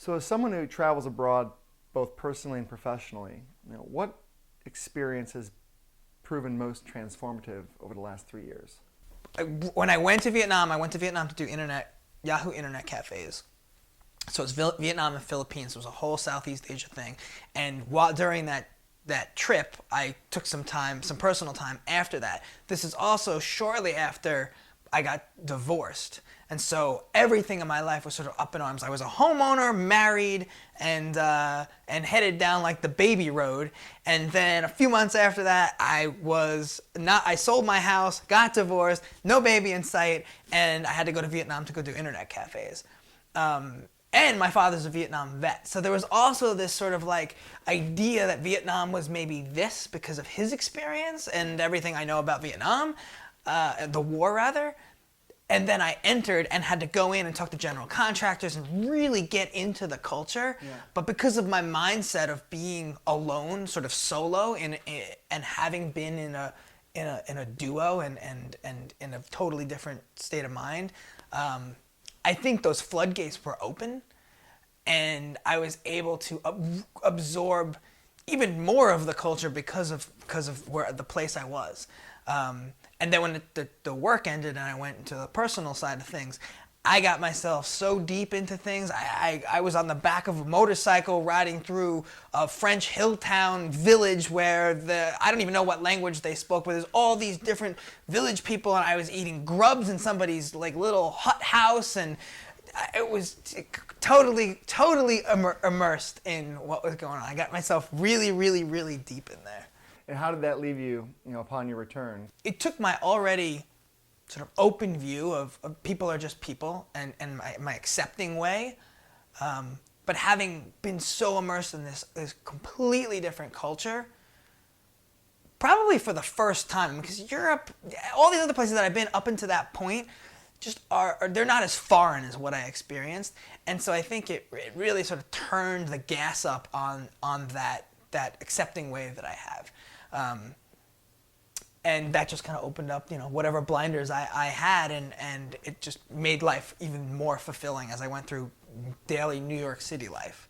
So, as someone who travels abroad, both personally and professionally, what experience has proven most transformative over the last 3 years? When I went to Vietnam, to do Yahoo internet cafes. So it's Vietnam and Philippines. It was a whole Southeast Asia thing. And during that trip, I took some personal time after that. This is also shortly after I got divorced. And so everything in my life was sort of up in arms. I was a homeowner, married, and headed down like the baby road. And then a few months after that, I sold my house, got divorced, no baby in sight, and I had to go to Vietnam to go do internet cafes. And my father's a Vietnam vet. So there was also this sort of like idea that Vietnam was maybe this because of his experience and everything I know about Vietnam, the war rather. And then I entered and had to go in and talk to general contractors and really get into the culture. Yeah. But because of my mindset of being alone, sort of solo, and having been in a duo and in a totally different state of mind, I think those floodgates were open, and I was able to absorb even more of the culture because of where the place I was. And then when the work ended and I went into the personal side of things, I got myself so deep into things. I was on the back of a motorcycle riding through a French hill town village where I don't even know what language they spoke, but there's all these different village people, and I was eating grubs in somebody's like little hut house, and it was totally immersed in what was going on. I got myself really, really, really deep in there. And how did that leave you, upon your return? It took my already sort of open view of people are just people and my accepting way. But having been so immersed in this completely different culture, probably for the first time, because Europe, all these other places that I've been up until that point, they're not as foreign as what I experienced. And so I think it really sort of turned the gas up on that accepting way that I have. And that just kind of opened up, whatever blinders I had, and it just made life even more fulfilling as I went through daily New York City life.